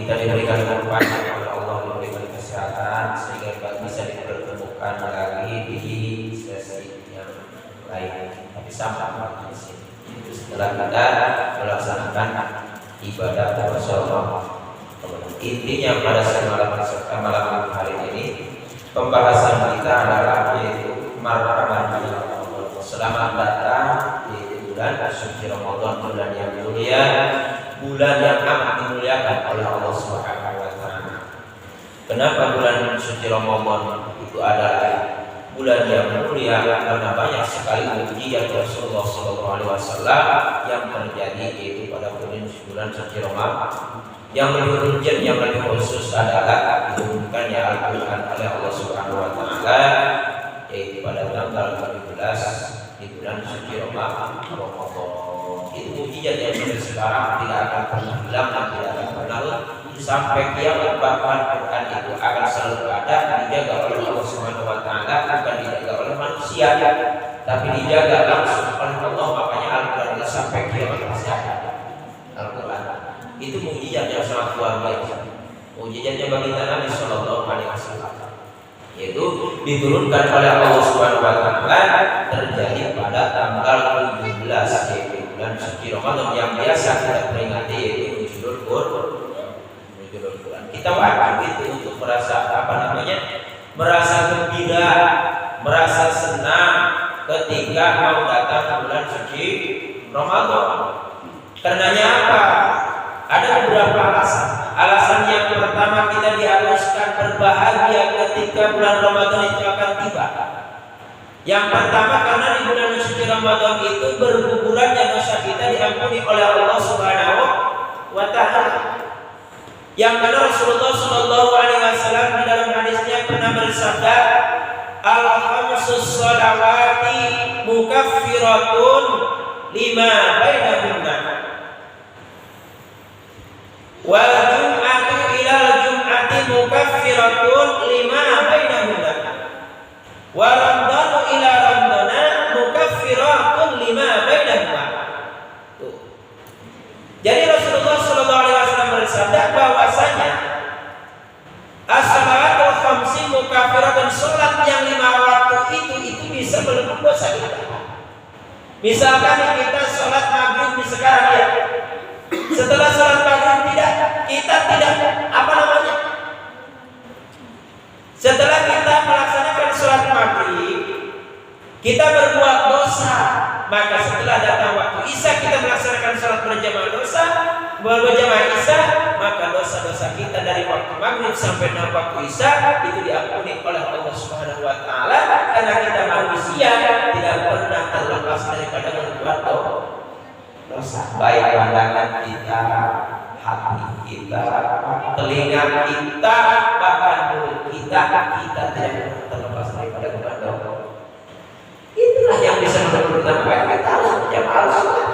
kita diberikan kepanjangan oleh Allah, diberikan kesehatan sehingga bisa dipertemukan lagi di sesi yang lain. Tapi sama di sini. Itu setelah kita melaksanakan ibadah bersama. Intinya pada malam hari ini pembahasan kita adalah yaitu marhaban selamat datang di bulan suci Ramadan, bulan yang mulia, bulan yang amat dimuliakan oleh Allah Subhanahu wa taala. Kenapa bulan suci Ramadan itu adalah bulan yang mulia? Karena banyak sekali mukjizat Rasulullah SAW yang terjadi yaitu pada bulan suci Ramadan. Yang lebih urgent, yang lebih khusus adalah diturunkannya Al-Quran oleh Allah Subhanahu wa taala yaitu pada tanggal 17 di bulan suci Ramadan. Itu mukjizat yang sampai sekarang tidak akan pernah hilang dan tidak akan pernah sampai kiamat. Bahkan Quran itu akan selalu ada, dijaga oleh Allah Subhanahu wa taala, bukan dijaga oleh manusia, tapi dijaga langsung oleh Allah. Makanya Al-Quran itu sampai kiamat masih ada. Al-Quran itu mukjizat yang sangat luar biasa. Mukjizatnya baginda Nabi Sallallahu Alaihi Wasallam yaitu diturunkan oleh Allah Subhanahu Wa Taala terjadi pada tanggal 17 yaitu bulan suci Ramadan yang biasa kita peringati yaitu Nuzulul Quran. Kita wajib itu untuk merasa merasa gembira, merasa senang ketika mau datang bulan suci Ramadan. Karenanya apa? Ada beberapa alasan. Alasan yang pertama, kita diharuskan berbahagia ketika bulan Ramadan itu akan tiba. Yang pertama, karena di bulan suci Ramadan itu bergugurannya dosa kita diampuni oleh Allah Subhanahu wa taala. Yang mana Rasulullah Shallallahu Alaihi Wasallam di dalam hadisnya pernah bersabda, al-khamsus sholawati mukaffiratun lima bainahunna. Wal jum'atu ilal jum'ati mukaffiratun lima bainahunna. Wa ramadhanu ila ramadhana mukaffiratun lima bainahunna. Jadi Rasulullah sallallahu alaihi wasallam bersabda bahwasanya as-salawatul khamsi mukaffiratun, salat yang 5 waktu itu bisa menebus dosa kita. Misalkan kita salat maghrib di sekarang ya. Setelah salat maghrib kita tidak setelah kita melaksanakan salat maghrib kita berbuat dosa, maka setelah datang waktu isya kita melaksanakan salat berjamaah isya, maka dosa-dosa kita dari waktu maghrib sampai waktu isya itu diampuni oleh Allah Subhanahu wa taala, karena kita manusia tidak pernah terlepas daripada berbuat dosa. Baik pandangan kita, hati kita, telinga kita, bahkan mulut kita tidak pernah terlepas daripada berbuat dosa. Itulah yang bisa menentukan baik kita harus berjamaah sholat.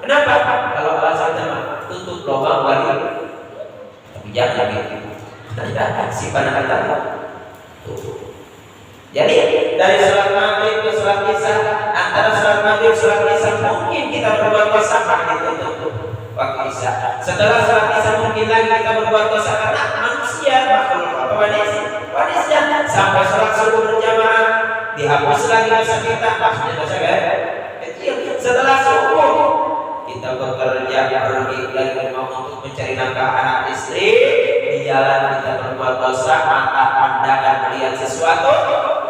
Kenapa? Kalau alasannya tutup lubang lagi, tapi jangan gitu. Si pandangan kita tutup. Jadi dari sholat maghrib ke sholat isya, antara sholat maghrib sholat isya mungkin kita berbuat dosa itu waktu isya. Setelah sholat isya mungkin lagi kita berbuat dosa karena manusia makhluk wanisnya sampai sholat subuh berjamaah dihapus lagi dosa kita, maksudnya dosa kecil. Setelah subuh kita bekerja pergi lagi mau untuk mencari nafkah anak istri, di jalan kita berbuat dosa, mata pandangan melihat sesuatu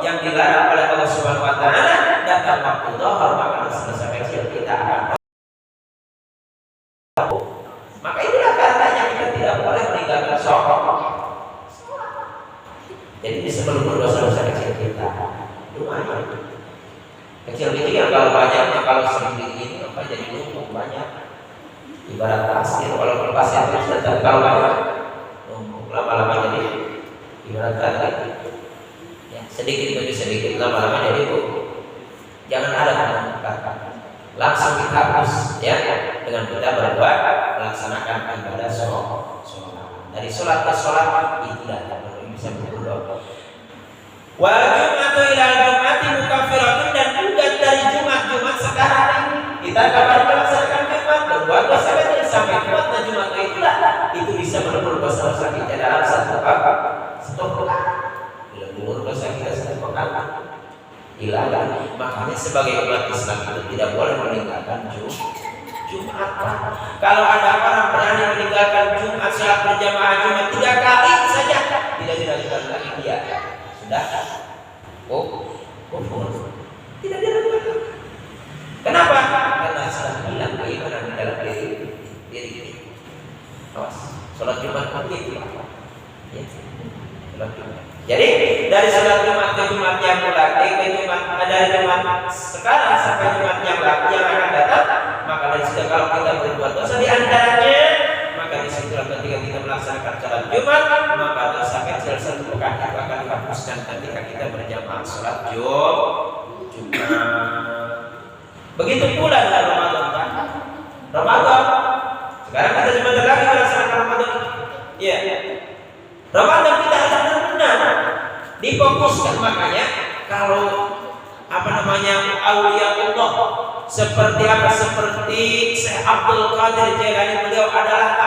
yang dilarang oleh Allah Subhanahu wa taala, datang waktu zuhur maka dosa-dosa kecil kita akan. Maka itulah karenanya kita tidak boleh meninggalkan sholat. Jadi bisa menutup dosa-dosa kecil kita. Lumayan. Kecil-kecil yang kalau banyak, kalau sedikit ini apa jadi numpuk banyak. Ibarat pasir, walaupun pasir itu sudah kalau banyak numpuk lama-lama jadi ibarat tadi. Ya, sedikit demi sedikit lama-lama jadi itu. Jangan ada penumpukan. Langsung kita hapus ya dengan kita berbuat melaksanakan ibadah sholat. Dari sholat ke sholat itu dah bisa berdoa. Wal jum'atu ila jum'ati mukaffiratun, dan juga dari Jumat sekarang kita kabar melaksanakan Jumat berbuat dosa kecil sampai Jumat itulah itu bisa menebus dosa kita dalam satu pekan. Bila menebus dosa kita satu pekan, hilang. Makanya sebagai umat Islam itu tidak boleh meninggalkan Jumat. Kalau ada orang berani meninggalkan Jumat, salat berjamaah Jumat 3 kali saja, tidak diragukan lagi dia sudah kufur. Tidak diragukan. Kenapa? Karena sudah hilang keimanan di dalam diri. Awas, salat Jumat itu ya. Salat Jumat. Jadi dari salat Jumat ke Jumat yang mulai ke Jumat, dari Jumat sekarang sampai Jumat yang akan datang, maka dari situ kalau kita berbuat dosa di antaranya, maka di situ ketika kita melaksanakan salat Jumat, maka dosa kecil satu pekan itu akan dihapuskan ketika kita berjamaah salat Jumat. Begitu pula dengan Ramadan. Sekarang kita sebentar lagi melaksanakan Ramadan. Iya. Ramadan kita harus benar-benar difokuskan. Makanya kalau auliya Allah seperti Syekh Abdul Qadir Jailani, beliau adalah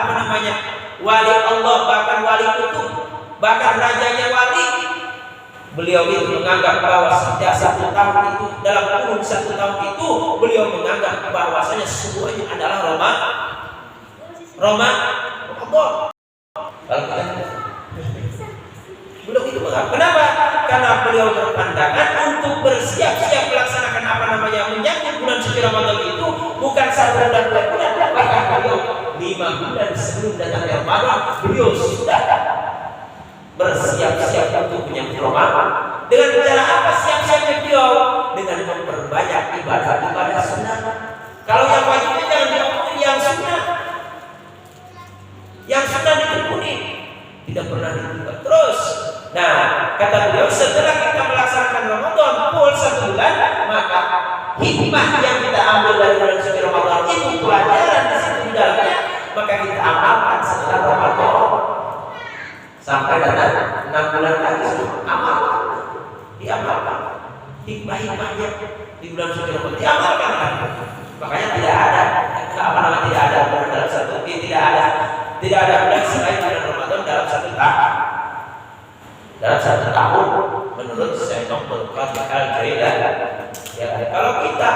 wali Allah, bahkan wali kutub, bahkan rajanya wali. Beliau itu menganggap bahwa setiap 1 tahun itu, dalam kurun 1 tahun itu, beliau menganggap bahwasanya semuanya adalah Ramadan. Beliau itu mengapa? Kenapa? Karena beliau berpandangan untuk bersiap-siap melaksanakan menyambut bulan suci Ramadan itu bukan 1 bulan, 2 bulan, bahkan beliau 5 bulan sebelum datangnya Ramadan beliau sudah bersiap-siap untuk menyambut Ramadan. Dengan cara apa siap-siapnya beliau? Dengan memperbanyak ibadah sunnah. Kalau yang wajibnya jangan diomongin, yang sunnah ditekuni, tidak pernah ditinggal terus. Nah, kata beliau, setelah kita melaksanakan Ramadan full 1 bulan, maka hikmah yang kita ambil dari bulan suci Ramadan itu pelajaran di situ di dalamnya, maka kita amalkan setelah Ramadan sampai datang 6 bulan lagi, diamalkan hikmah-hikmahnya di bulan suci Ramadan, diamalkan. Makanya tidak ada dalam satu tidak ada bulan selain bulan Ramadan dalam 1 tahun. Dalam 1 tahun menurut Syekh Abdul Qadir Al-Jailani. Ya, kalau kita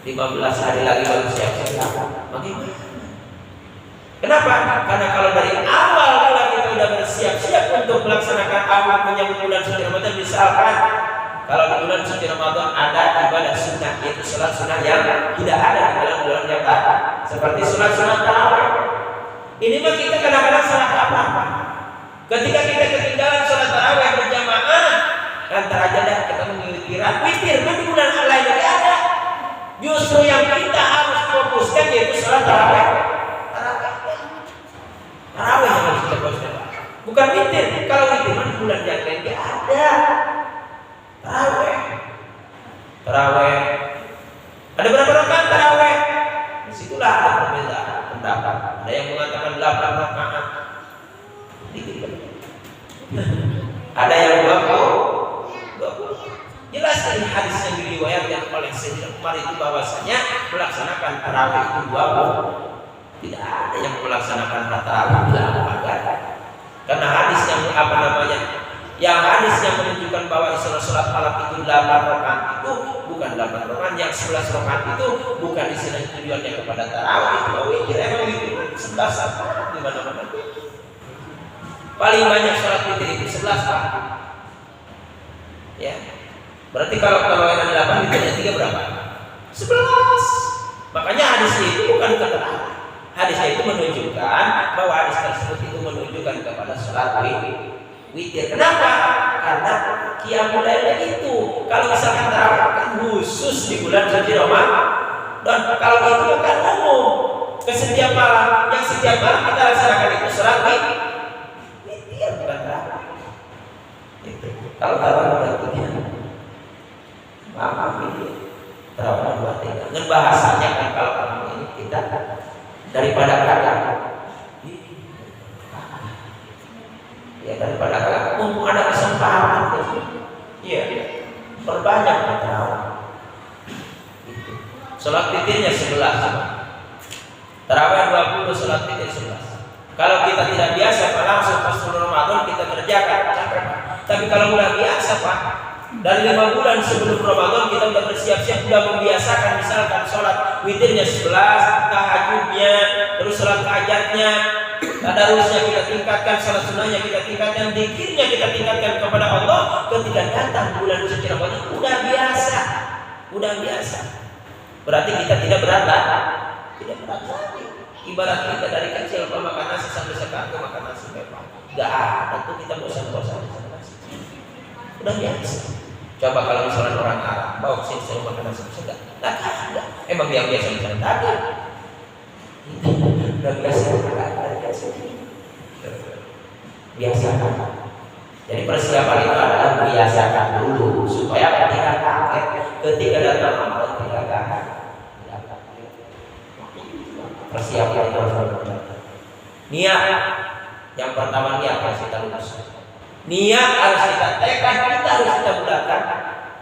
15 hari lagi baru siap-siap, bagaimana? Kenapa? Karena kalau dari awal kita sudah bersiap-siap untuk melaksanakan awal menyambut bulan suci Ramadan, misalkan kalau di bulan suci Ramadan ada ibadah sunnah, yaitu sholat sunnah yang tidak ada di dalam bulan yang lain, seperti sholat sunnah tarawih. Ini mah kita kadang-kadang salah apa? Ketika kita ketinggalan sholat tarawih berjamaah, antara aja kita mengikuti witir, kan di bulan lain tidak ada. Justru yang kita harus fokuskan yaitu sholat tarawih. Tarawih yang harus kita fokuskan, bukan witir. Kalau witir di bulan yang lain tidak ada. Tarawih. Ada berapa rakaat tarawih? Disitulah ada perbedaan pendapat. Ada yang mengatakan 8 rakaat. Ada yang 20. Jelas dari hadis yang diriwayatkan oleh Sayyidina Umar itu bahwasanya melaksanakan tarawih itu 20. Tidak ada yang melaksanakan tarawih 8. Karena hadis yang hadis yang menunjukkan bahwa sholat malam itu 8 rakaat itu bukan 8 rakaat, yang 11 rakaat itu bukan istilah tujuannya kepada tarawih, itu witir. Emang witir 11 apa? Di mana-mana. Paling banyak sholat witir itu 11 Pak. Ya. Berarti kalau yang 8 witirnya 3 berapa? 11. Makanya hadisnya itu bukan keterangan. Hadisnya itu menunjukkan bahwa hadis tersebut itu menunjukkan kepada sholat witir. Kenapa? Karena qiyamul lail itu kalau misalkan tarawih kan khusus di bulan suci Ramadan. Dan kalau itu kan umum ke setiap malam, yang setiap malam kita laksanakan itu sholat witir, bukan tarawih. Itu. Kalau tarawih berikutnya, maaf ini tarawih 2-3. Dengan bahasanya kan kalau ini kita daripada kata. Ya, daripada mumpung ada kesempatan, iya, perbanyak tarawih. Sholat witirnya 11, tarawih 20, sholat witir 11. Kalau kita tidak biasa Pak, langsung pas Ramadan kita kerjakan, capek Pak. Tapi kalau udah biasa Pak, dari 5 bulan sebelum Ramadan kita udah bersiap-siap, udah membiasakan misalkan sholat witirnya 11, tahajudnya, terus sholat tahajudnya, tadarusnya kita tingkatkan, sholat sunnahnya kita tingkatkan, zikirnya kita tingkatkan kepada Allah. Ketika datang bulan suci Ramadan udah biasa. Berarti kita tidak berat lagi. Ibarat kita dari kecil kalau makan nasi sampai sekarang makan nasi memang nggak ada tuh kita bosan-bosan makan nasi. Udah biasa. Coba kalau misalnya orang Arab bawa sini suruh makan nasi bisa nggak? Nggak ada. Emang yang biasa makan daging. Udah biasa biasakan. Jadi persiapan itu adalah biasakan dulu supaya ketika kaget, ketika datang Ramadan tidak kaget. Persiapan itu harus benar. Niat yang pertama, niat harus kita luruskan. Niat harus kita tekad, kita harus kita bulatkan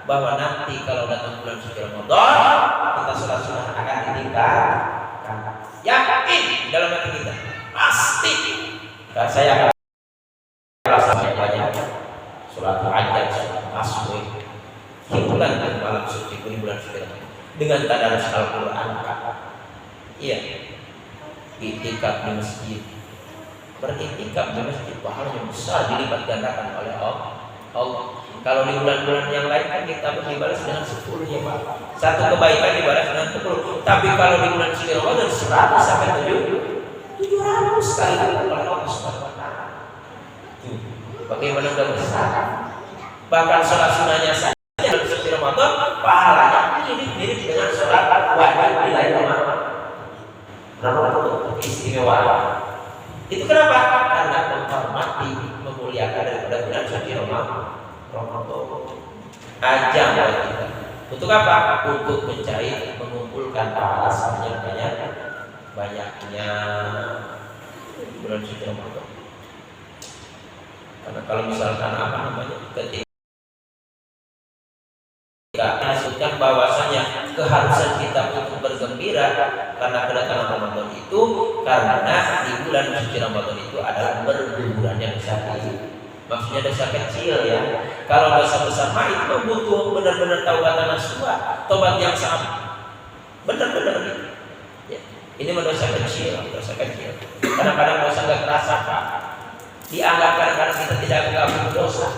bahwa nanti kalau datang bulan suci Ramadan kita sholat sunnah akan ditingkatkan. Yakin dalam hati kita pasti. Saya akan rasanya banyak sholat tahajud, sholat tasbih, hiburan dan malam suci di bulan suci Ramadan dengan tadarus Al-Quran. Iya, iktikaf di masjid, beriktikaf di masjid pahalanya besar, dilipat gandakan oleh Allah. Kalau di bulan-bulan yang lain kan kita dibalas dengan 10 ya Pak, satu kebaikan dibalas dengan 10. Tapi kalau di bulan suci Ramadan 100 sampai 700 kali oleh Allah Subhanahu wa Ta'ala. Bagaimana udah besar? Bahkan sholat sunnahnya saja dalam suci Ramadan pahalanya mirip dengan sholat wajib di lain Ramadan. Istimewa. Itu kenapa? Karena menghormati, memuliakan daripada bulan suci Ramadan. Ajang buat kita. Untuk apa? Untuk mencari, mengumpulkan pahala banyaknya bulan suci Ramadan. Karena kalau misalkan ketika masukkan bahwasanya keharusan kita untuk bergembira karena kedatangan Ramadan itu, karena di bulan suci Ramadan itu adalah bergugurannya dosa kecil. Maksudnya dosa kecil ya. Kalau dosa besar mah itu butuh benar-benar taubatan nasuha, tobat yang sangat benar-benar ya. Ini dosa kecil. Kadang-kadang dosa nggak terasa Pak. Dianggap kadang-kadang kita tidak mengaku dosa.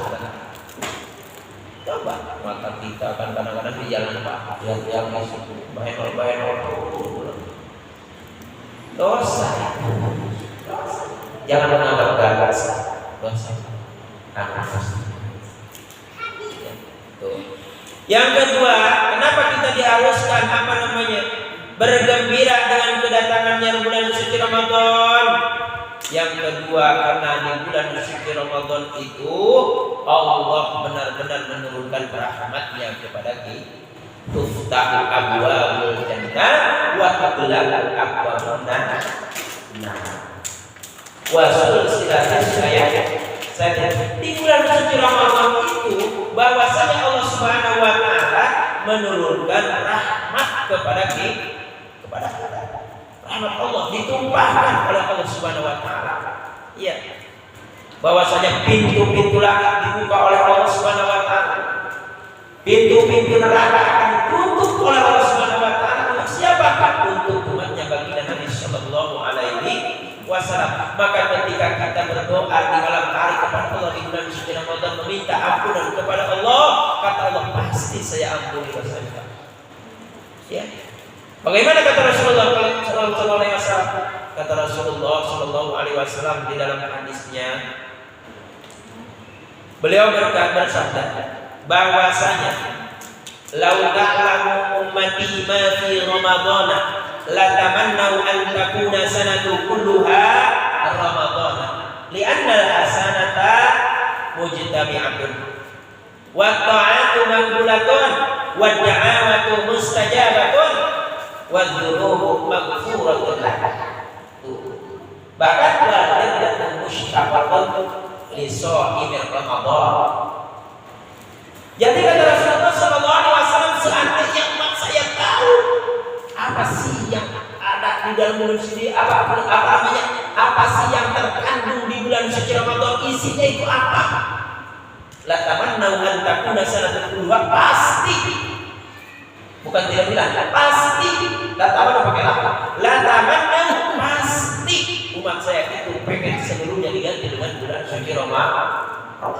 Coba mata kita kan kadang-kadang di jalan Pak, yang masuk bahaya dosa. Jangan menganggap gagal dosa. Yang kedua, kenapa kita diharuskan bergembira dengan kedatangannya bulan suci Ramadan? Yang kedua, karena di bulan suci Ramadan itu Allah benar-benar menurunkan rahmat-Nya kepada kita. Tuftahu abwaabul jannah wa tughlaqu abwaabun nar. Wa sulsilatus ayat. Di bulan suci Ramadan itu bahwasanya Allah Subhanahu wa Ta'ala menurunkan rahmat kepada kita. Rahmat Allah ditumpahkan oleh Allah Subhanahu wa Ta'ala. Iya. Bahwasanya pintu-pintu langit dibuka oleh Allah Subhanahu wa Ta'ala. Pintu-pintu neraka akan ditutup oleh Allah Subhanahu wa Ta'ala. Untuk siapa? Untuk umatnya baginda Nabi sallallahu alaihi wasallam. Maka ketika kita berdoa di malam hari kepada Allah di bulan suci Ramadan meminta ampunan kepada Allah, kata Allah, pasti saya ampuni dosa kita. Ya. Bagaimana kata Rasulullah sallallahu alaihi wasallam? Kata Rasulullah sallallahu alaihi wasallam di dalam hadisnya, beliau bersabda bahwasanya lau ta'lamu ummati ma fi Ramadan la tamannau an takuna sanatu kulluha Ramadan li'anna al-hasanata mujtami'atun wa ta'atu maqbulatun wa da'awatu mustajabatun wa dzunubu maghfuratun lah. Bahkan waladat mushtaqatun li sha'imir Ramadan. Jadi kata Rasulullah sallallahu alaihi wasallam, seandainya umat saya tahu apa sih yang ada di dalam bulan suci, apa sih yang suci Ramadan isinya itu apa? La tamannau an takuna sanatul ula, pasti. Bukan tidak bilang, pasti. La tamannau pakai apa? La tamannau, pasti umat saya itu pengen sebelumnya diganti dengan bulan suci Ramadan. Kalau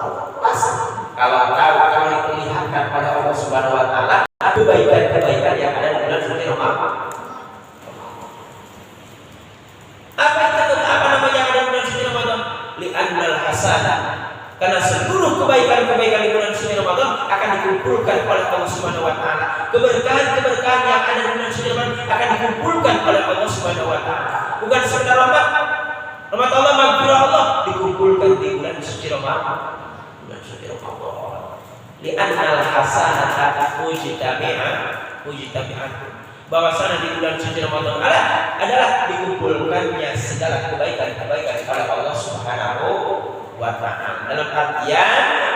diperlihatkan pada Allah Subhanahu wa taala kebaikan-kebaikan yang ada di bulan suci Ramadan. Apa namanya ada di bulan suci Ramadan? Li'annal hasanah. Karena seluruh kebaikan-kebaikan di bulan suci Ramadan akan dikumpulkan oleh Allah Subhanahu wa taala. Keberkahan-keberkahan yang ada di bulan suci Ramadan akan dikumpulkan oleh Allah Subhanahu wa taala. Bukan sekedar rahmat Allah, maghfirah Allah dikumpulkan di bulan suci Ramadan. Bulan suci Ramadan. Li'annal hasanata mujtami'ah. Bahwasanya di bulan suci Ramadan adalah dikumpulkannya segala kebaikan-kebaikan oleh Allah Subhanahu wa taala. Dalam artian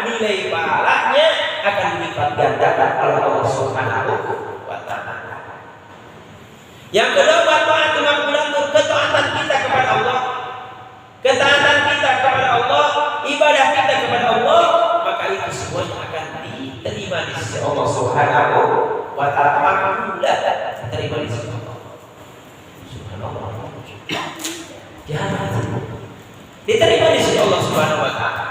nilai pahalanya akan dilipat gandakan oleh Allah Subhanahu wa taala. Yang kedua, taat bulan ketaatan kita kepada Allah. Ketaatan kita kepada Allah, ibadah kita kepada Allah, maka itu semuanya akan diterima di sisi Allah Subhanahu wa taala. Diterima di sisi Allah. Subhanallah. Diterima di sisi Allah Subhanahu wa taala.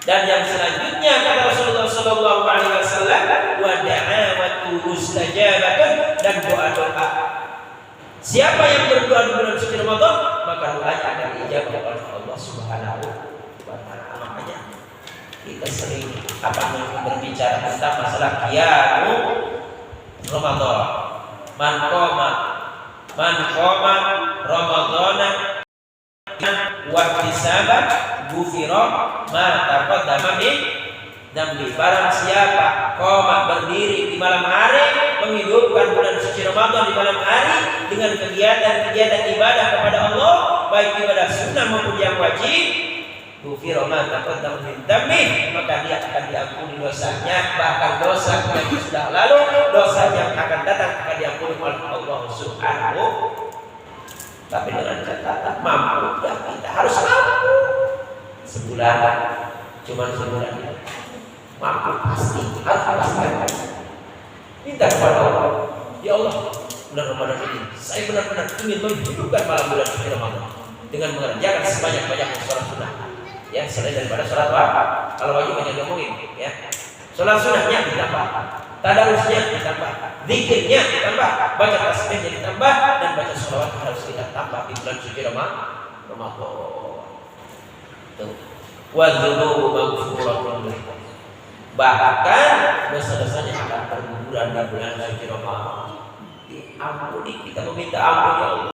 Dan yang selanjutnya kata Rasulullah sallallahu alaihi wasallam, wa da'awatu mustajabatun, dan doa-doa. Siapa yang berdoa di bulan suci Ramadan, maka doanya akan dijawab oleh Allah Subhanahu wa taala. Makanya kita sering berbicara tentang masalah qiyamul Ramadan. Man qama Ramadana wa ihtisaban ghufira ma taqaddama min dzambi. Barang siapa qama, berdiri di malam hari, menghidupkan bulan suci Ramadan di malam hari dengan kegiatan-kegiatan ibadah kepada Allah, baik ibadah sunnah maupun yang wajib, ghufira ma taqaddama min dzambi, maka dia akan diampuni dosanya, bahkan dosa yang sudah lalu, dosa yang akan datang akan diampuni oleh Allah Subhanahu. Tapi dengan catatan mampu, dan kita harus mampu. Sebulan, cuma sebulan ini mampu pasti, harus pasti. Minta kepada Allah, ya Allah, bulan Ramadan ini saya benar-benar ingin menghidupkan malam bulan suci Ramadan dengan mengerjakan sebanyak-banyak sholat sunnah. Ya, selain daripada sholat wajib. Kalau wajib banyak ngomongin, ya. Sholat sunnahnya ditambah, tadarusnya ditambah, zikirnya ditambah, baca tasbihnya ditambah, dan baca sholawat harus kita tambah di bulan suci Ramadan. Wa dzunubu maghfuratun. Bahkan dosa-dosanya akan berguguran di bulan suci Ramadan. Diampuni, kita meminta ampun, ya Allah.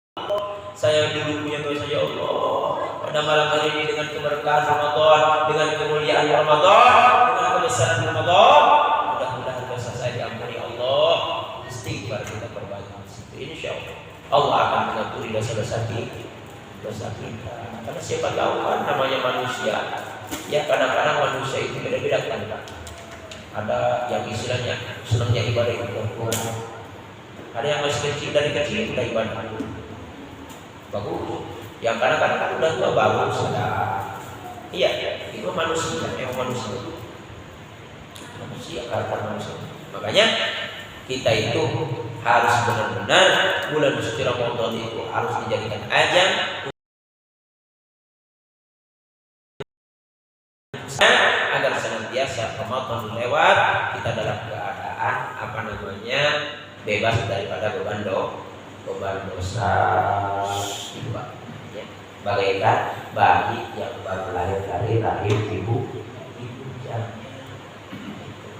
Saya dulu punya dosa, ya Allah. Pada malam hari ini dengan keberkahan Ramadan, dengan kemuliaan Ramadan, dengan kebesaran Ramadan, mudah-mudahan dosa saya diampuni Allah. Istighfar kita perbanyak di situ, insyaallah Allah akan mengampuni dosa-dosa kita. Karena siapa tahu kan namanya manusia. Ya, kadang-kadang manusia itu beda-beda kan. Ada yang istilahnya senangnya ibadah itu. Ada yang masih kecil, dari kecil udah ibadah. Bagus. Yang kadang-kadang kan udah tua bagus. Iya, itu manusia, manusia karakter manusia. Makanya kita itu harus benar-benar bulan suci Ramadan itu harus dijadikan ajang agar senantiasa Ramadan lewat kita dalam keadaan bebas daripada beban dosa. Ya. Bagaikan bayi yang baru lahir dari rahim ibu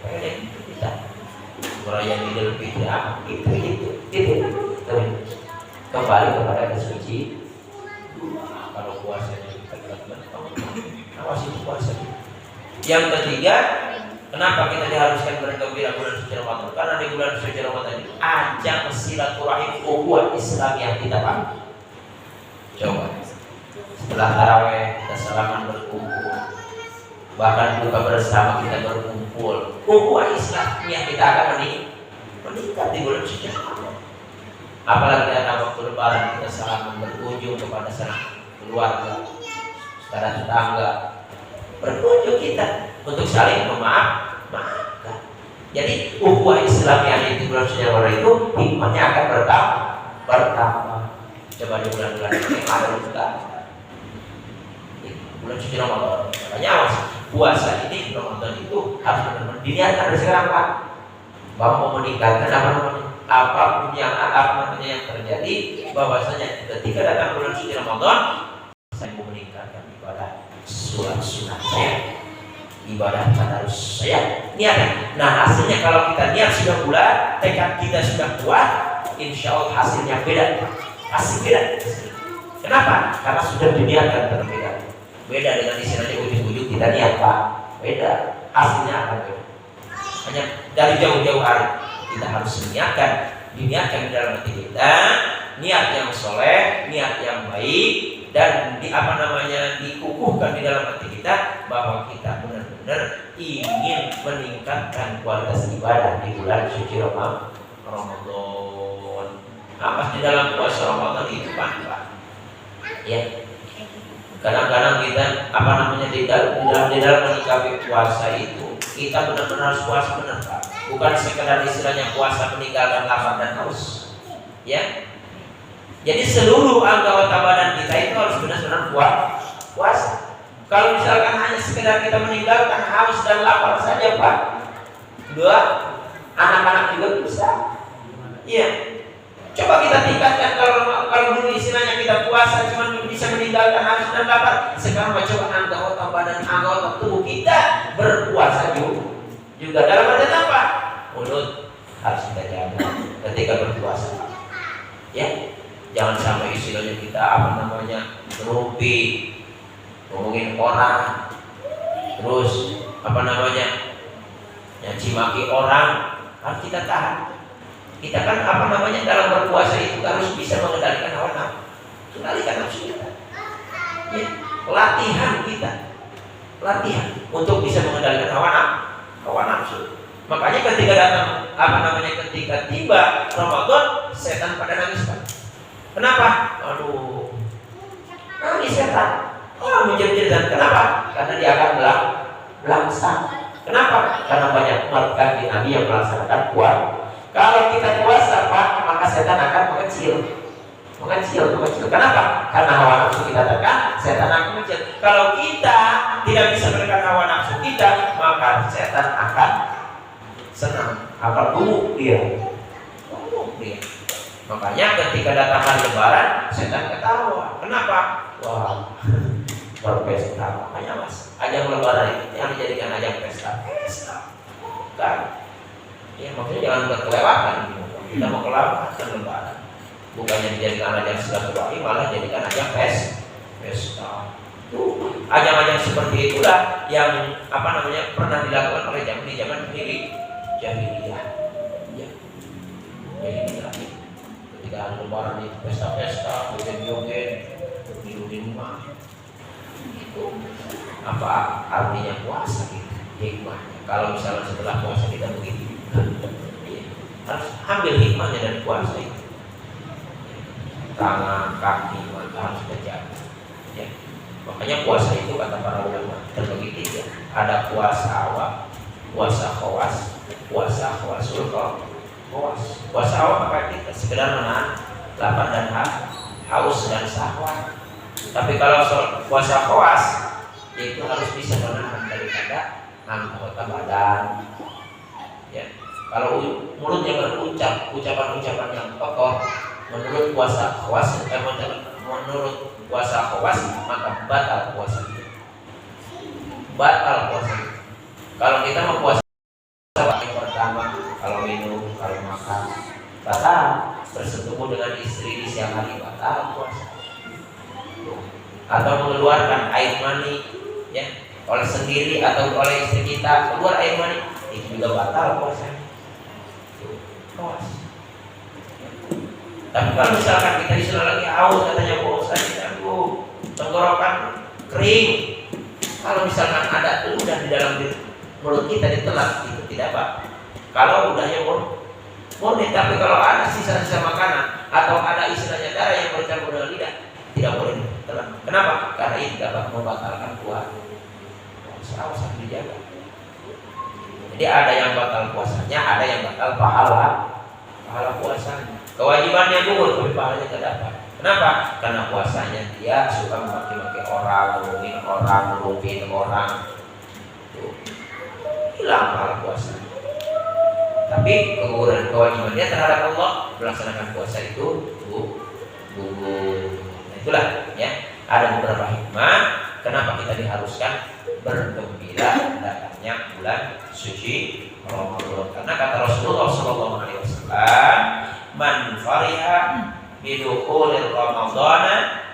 pengen kita merayakan Idul Fitri itu kembali kepada kesuci. Kalau puasanya kita awasi puasa. Yang ketiga, kenapa kita diharuskan bergembira bulan suci Ramadan? Karena di bulan suci Ramadan itu ajang silaturahim ukhuwah Islam yang kita bangun. Coba setelah taraweh kita salaman berkumpul, bahkan buka bersama kita berkumpul. Ukhuwah Islam yang kita akan meningkat di bulan suci Ramadan. Apalagi datang waktu Lebaran kita salaman berkunjung kepada sanak keluarga, saudara tetangga, berkunjung kita untuk saling maafkan. Jadi ukhuwah Islamiyah di bulan suci Ramadan itu hikmahnya akan bertambah. Coba di bulan-bulan yang lalu juga bulan suci Ramadan, makanya awas puasa ini Ramadan itu harus benar-benar diniatkan dari sekarang Pak, bahwa mau meningkatkan apapun yang terjadi, bahwasanya ketika datang bulan suci Ramadan saya mau meningkatkan ibadah sholat sunat saya, ibadah tadarus saya, niatkan. Nah hasilnya kalau kita niat sudah bulat, tekad kita sudah kuat, insya Allah hasilnya beda. Hasil beda. Kenapa? Karena sudah diniatkan terlebih dahulu. Beda dengan istilahnya ujuk-ujuk kita niat Pak, beda. Hasilnya akan beda. Hanya dari jauh-jauh hari kita harus diniatkan di dalam hati kita, niat yang soleh, niat yang baik, dan dikukuhkan di dalam hati kita bahwa kita benar-benar ingin meningkatkan kualitas ibadah di bulan suci Ramadan. Apa di dalam puasa Ramadan itu Pak? Ya. Kadang-kadang kita di dalam menyikapi puasa itu kita benar-benar harus puasa benar Pak. Bukan sekedar istilahnya puasa meninggalkan lapar dan haus. Ya. Jadi seluruh anggota badan kita itu harus benar-benar puasa. Kalau misalkan hanya sekedar kita meninggalkan haus dan lapar saja Pak, anak-anak juga bisa. Iya. Coba kita tingkatkan, kalau dulu istilahnya kita puasa cuma bisa meninggalkan haus dan lapar, sekarang coba anggota tubuh kita berpuasa juga dalam artian apa? Mulut harus kita jaga ketika berpuasa. Ya. Jangan sampai istilahnya kita ngerumpi, ngomongin orang, terus nyaci maki orang, harus kita tahan. Kita kan dalam berpuasa itu harus bisa mengendalikan hawa nafsu, kendalikan nafsu kita. Ya, latihan untuk bisa mengendalikan hawa nafsu. Makanya ketika datang ketika tiba Ramadan, setan pada nangis Pak. Kenapa? Aduh, nangis setan. Menjerit-jeritan. Kenapa? Karena dia akan melangsang. Kenapa? Karena banyak umat kaki Nabi yang melaksanakan puasa. Kalau kita puasa Pak, maka setan akan mengecil. Kenapa? Karena hawa nafsu kita tekan, setan akan mengecil. Kalau kita tidak bisa menekan hawa nafsu kita, maka setan akan senang, akan tumbuh dia. Makanya ketika datang hari Lebaran, setan ketawa. Kenapa? Wah, berpesta. Makanya Mas, ajang Lebaran itu yang dijadikan ajang pesta. Kan? Ya maksudnya jangan berkelewatan. Kita mau kelewatan Lebaran. Bukannya dijadikan ajang silaturahmi, malah jadikan ajang pesta. Ajang-ajang seperti itulah yang pernah dilakukan oleh zaman jahiliyah. Ya. Ketika Lebaran itu pesta-pesta, joget-joget, di rumah. Itu apa artinya puasa gitu? Hikmahnya. Kalau misalnya setelah puasa kita begitu, harus ambil hikmahnya dari puasa itu. Tangan, kaki, mata harus terjaga. Ya. Makanya puasa itu kata para ulama terbagi tiga. Ada puasa awal, puasa khawas, puasa khawasul khawas. Puasa awal maka kita sekedar menahan lapar dan haus dan syahwat. Tapi kalau puasa khawas, itu harus bisa menahan daripada anggota badan. Ya. Kalau mulutnya berucap ucapan-ucapan yang kotor, menurut puasa khawas, maka batal puasa itu. Kalau kita mau puasa yang pertama, kalau minum, kalau makan, batal. Bersetubuh dengan istri di siang hari, batal puasa. Atau mengeluarkan air mani, ya, oleh sendiri atau oleh istri kita keluar air mani, itu juga batal puasa. Tapi kalau misalkan kita istilah lagi haus, katanya bosan, tenggorokan kering, kalau misalkan ada udah di dalam mulut kita ditelan, itu tidak apa. Kalau udahnya murni, tapi kalau ada sisa-sisa makanan atau ada istilahnya darah yang bercampur dengan lidah, tidak boleh ditelan. Kenapa? Karena itu dapat membatalkan puasa. Harus dijaga. Jadi ada yang batal puasanya, ada yang batal pahala puasanya. Kewajibannya gugur, tapi pahalanya tidak dapat. Kenapa? Karena puasanya dia suka memaki-maki orang, ngomongin orang, ngerubin orang. Hilang pahala puasa. Tapi keguguran kewajibannya terhadap Allah melaksanakan puasa itu gugur. Nah, itulah ya. Ada beberapa hikmah kenapa kita diharuskan bergembira datangnya bulan suci Ramadan. Karena kata Rasulullah SAW, man fariha bidukhulil Ramadana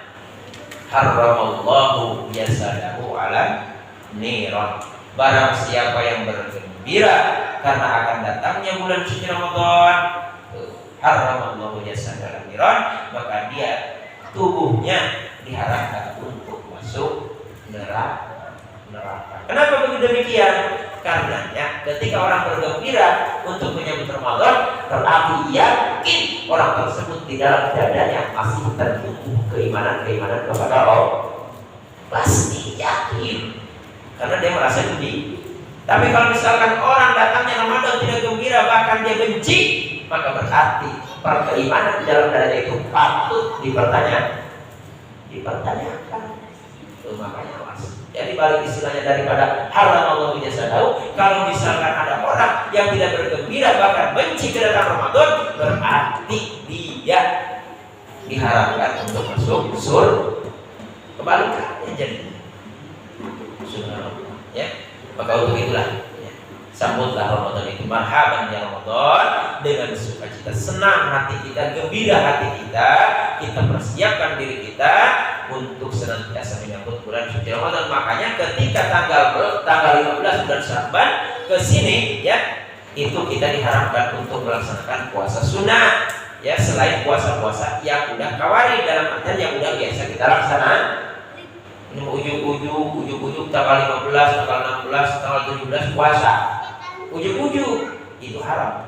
harramallahu jasadahu ala niran. Barang siapa yang bergembira karena akan datangnya bulan suci Ramadan, harramallahu jasadahu ala niran, maka dia tubuhnya diharapkan untuk masuk neraka. Kenapa begitu demikian? Karenanya ketika orang bergembira untuk menyambut Ramadan, berarti yakin orang tersebut di dalam dadanya masih tertumbuh keimanan kepada Allah. Pasti yakin, karena dia merasa gembira. Tapi kalau misalkan orang datangnya Ramadan tidak gembira, bahkan dia benci, maka berarti perkeimanan di dalam dadanya itu patut dipertanyakan. Makanya jadi balik istilahnya daripada haram Allah jasadahu. Kalau misalkan ada orang yang tidak bergembira bahkan benci kedatangan Ramadan, berarti dia diharapkan untuk masuk surga. Kebalikannya jadi subhanallah ya. Maka untuk itulah ya, sambutlah Ramadan itu marhaban ya Ramadan dengan sukacita, senang hati kita, gembira hati kita. Kita persiapkan diri kita untuk senantiasa menyambut bulan suci Ramadan. Makanya ketika tanggal 15 bulan Sya'ban ke sini ya, itu kita diharapkan untuk melaksanakan puasa sunnah ya, selain puasa-puasa yang udah kawari, dalam artian yang udah biasa kita laksanakan. Ini ujuk-ujuk tanggal 15, tanggal 16, tanggal 17 puasa. Ujuk-ujuk itu haram.